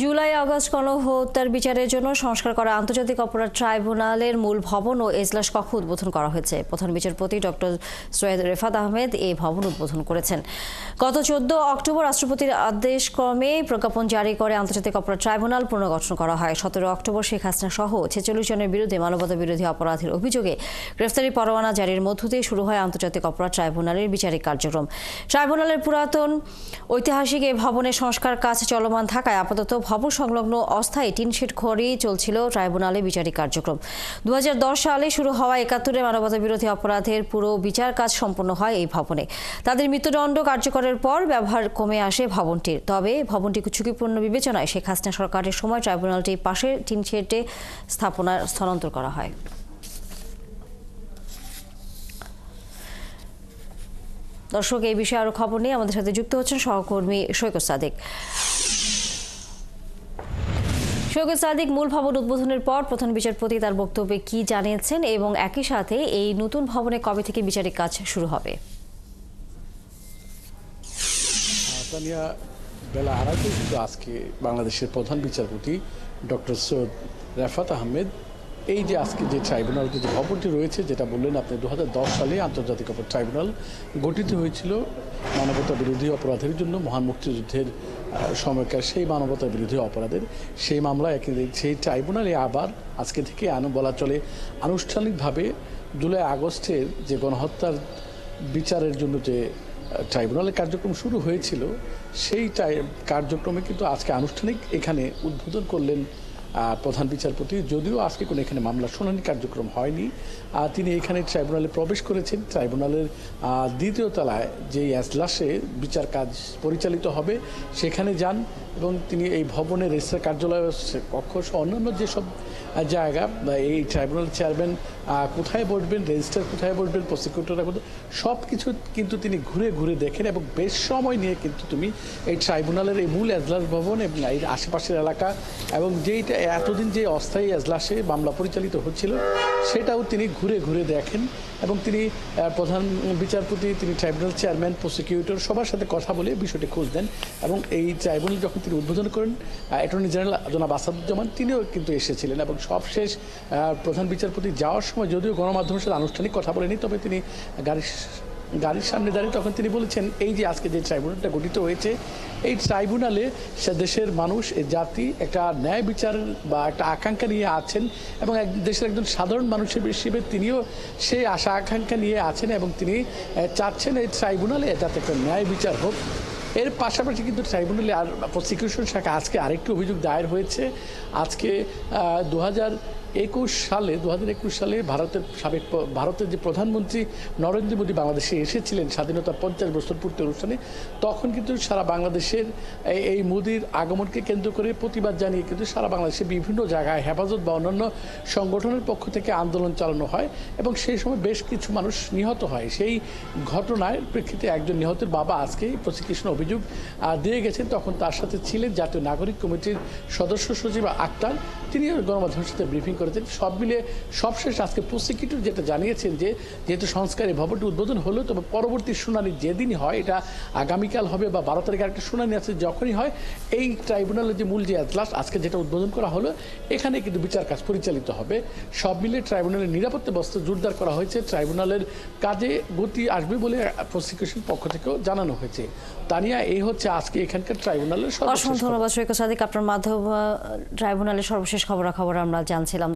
July August গণহত্যার বিচারের জন্য সংস্কার করা আন্তর্জাতিক অপরাধ ট্রাইব্যুনালের মূল ভবন ও এজলাস কক্ষ উদ্বোধন করা হয়েছে। প্রধান বিচারপতি ডক্টর সৈয়দ রেফাত আহমেদ এই ভবন উদ্বোধন করেছেন। গত 14 অক্টোবর রাষ্ট্রপতির আদেশক্রমে প্রজ্ঞাপন জারি করে আন্তর্জাতিক অপরাধ ট্রাইব্যুনাল পুনর্গঠন করা হয়। 17 অক্টোবর শেখ হাসিনা সহ 46 জনের বিরুদ্ধে মানবতা বিরোধী অপরাধের অভিযোগে গ্রেফতারি পরোয়ানা জারির মধ্য দিয়ে শুরু হয় আন্তর্জাতিক অপরাধ ট্রাইব্যুনালের বিচারিক কার্যক্রম। ট্রাইব্যুনালের পুরাতন ঐতিহাসিক এই ভবনের সংস্কার কাজ চলমান থাকায় আপাতত ভবন সংলগ্ন অস্থায়ী টিনশেড ঘরেই চলছিল ট্রাইব্যুনালে বিচারিক কার্যক্রম। 2010 সালে শুরু হওয়া 71 মানবতা বিরোধী অপরাধের পুরো বিচার কাজ সম্পন্ন হয় এই ভবনে। তাদের মৃত্যুদণ্ড কার্যকরের পর ব্যবহার কমে আসে ভবনটির। তবে ভবনটি ঝুঁকিপূর্ণ বিবেচনায় শেখ হাসিনা সরকারের সময় ট্রাইব্যুনালটি পাশের টিনশেডে স্থানান্তর করা হয়। দর্শক, এই বিষয়ে আরো খবর নিয়ে আমাদের সাথে যুক্ত হচ্ছেন সহকর্মী সৈকত সাদিক। সৈকত সাদিক, মূল ভবন উদ্বোধনের পর প্রধান বিচারপতি তার বক্তব্যে কি জানিয়েছেন এবং একই সাথে এই নতুন ভবনে কবে থেকে বিচারিক কাজ শুরু হবে? তানিয়া, বেলা 2:30 কিন্তু আজকে বাংলাদেশের প্রধান বিচারপতি ডক্টর সৈয়দ রেফাত আহমেদ এই যে আজকে যে ট্রাইব্যুনাল যে ভবনটি রয়েছে, যেটা বললেন আপনি, 2010 সালে আন্তর্জাতিক অপরাধ ট্রাইব্যুনাল গঠিত হয়েছিল মানবতা বিরোধী অপরাধের জন্য। মহান মুক্তিযুদ্ধের সময়কার সেই মানবতা বিরোধী অপরাধের সেই মামলায় সেই ট্রাইব্যুনালে আবার আজকে থেকে বলা চলে আনুষ্ঠানিকভাবে জুলাই আগস্টের যে গণহত্যার বিচারের জন্য যে ট্রাইব্যুনালের কার্যক্রম শুরু হয়েছিল, সেই কার্যক্রমে কিন্তু আজকে আনুষ্ঠানিক এখানে উদ্বোধন করলেন প্রধান বিচারপতি। যদিও আজকে কোনো এখানে মামলা শুনানি কার্যক্রম হয়নি, তিনি এখানে ট্রাইব্যুনালে প্রবেশ করেছেন। ট্রাইব্যুনালের দ্বিতীয় তলায় যে এজলাসে বিচার কাজ পরিচালিত হবে সেখানে যান এবং তিনি এই ভবনের রেজিস্ট্রার কার্যালয় কক্ষ সহ অন্যান্য যেসব জায়গা, এই ট্রাইব্যুনালের চেয়ারম্যান কোথায় বসবেন, রেজিস্ট্রার কোথায় বসবেন, প্রসিকিউটররা সব কিছু কিন্তু তিনি ঘুরে ঘুরে দেখেন এবং বেশ সময় নিয়ে কিন্তু তুমি এই ট্রাইব্যুনালের এই মূল এজলাস ভবন এবং এর আশেপাশের এলাকা এবং যেইটা এতদিন যে অস্থায়ী এজলাসে মামলা পরিচালিত হচ্ছিল সেটাও তিনি ঘুরে ঘুরে দেখেন এবং তিনি প্রধান বিচারপতি, তিনি ট্রাইব্যুনাল চেয়ারম্যান, প্রসিকিউটর সবার সাথে কথা বলে বিষয়টি খোঁজ দেন এবং এই ট্রাইব্যুনাল যখন তিনি উদ্বোধন করেন, অ্যাটর্নি জেনারেল জনাব আসাদুজ্জামান তিনিও কিন্তু এসেছিলেন এবং সবশেষ প্রধান বিচারপতি যাওয়ার সময় যদিও গণমাধ্যমের সাথে আনুষ্ঠানিক কথা বলেনি, তবে তিনি গাড়ির সামনে দাঁড়িয়ে তখন তিনি বলেছেন এই যে আজকে যে ট্রাইব্যুনালটা গঠিত হয়েছে, এই ট্রাইব্যুনালে সে দেশের মানুষ, এই জাতি একটা ন্যায় বিচার বা একটা আকাঙ্ক্ষা নিয়ে আছেন এবং দেশের একজন সাধারণ মানুষের হিসেবে তিনিও সেই আশা আকাঙ্ক্ষা নিয়ে আছেন এবং তিনি চাচ্ছেন এই ট্রাইব্যুনালে যাতে একটা ন্যায় বিচার হোক। এর পাশাপাশি কিন্তু ট্রাইব্যুনালে আর প্রসিকিউশন শাখা আজকে আরেকটি অভিযোগ দায়ের হয়েছে। আজকে 2021 সালে ভারতের যে প্রধানমন্ত্রী নরেন্দ্র মোদী বাংলাদেশে এসেছিলেন স্বাধীনতার 50 বছর পূর্তি অনুষ্ঠানে, তখন কিন্তু সারা বাংলাদেশের এই মোদীর আগমনকে কেন্দ্র করে প্রতিবাদ জানিয়ে কিন্তু সারা বাংলাদেশে বিভিন্ন জায়গায় হেফাজত বা অন্যান্য সংগঠনের পক্ষ থেকে আন্দোলন চালানো হয় এবং সেই সময় বেশ কিছু মানুষ নিহত হয়। সেই ঘটনার প্রেক্ষিতে একজন নিহতের বাবা আজকে প্রসিকিউশন অভিযোগ দিয়ে গেছেন। তখন তার সাথে ছিলেন জাতীয় নাগরিক কমিটির সদস্য সচিব আক্তার, তিনি গণমাধ্যমের সাথে ব্রিফিং করেছেন। সব মিলে সবশেষ আজকে প্রসিকিউটর যেটা জানিয়েছেন যে যেহেতু সংস্কারে ভবনটি উদ্বোধন হলো, তবে পরবর্তী শুনানি যেদিনই হয়, এটা আগামীকাল হবে বা 12 তারিখে একটা শুনানি আছে, যখনই হয় এই ট্রাইব্যুনালের যে মূল যে এজলাস আজকে যেটা উদ্বোধন করা হলো, এখানে কিন্তু বিচার কাজ পরিচালিত হবে। সব মিলে ট্রাইব্যুনালের নিরাপত্তা ব্যবস্থা জোরদার করা হয়েছে। ট্রাইব্যুনালের কাজে গতি আসবে বলে প্রসিকিউশন পক্ষ থেকেও জানানো হয়েছে। তানিয়া, এই হচ্ছে আজকে এখানকার ট্রাইব্যুনালের অসংখ্য ধন্যবাদ সৈকত সাদিক, আপনার মাধ্যমে ট্রাইব্যুনালের সর্বশেষ খবরাখবর আমরা জানছিলাম।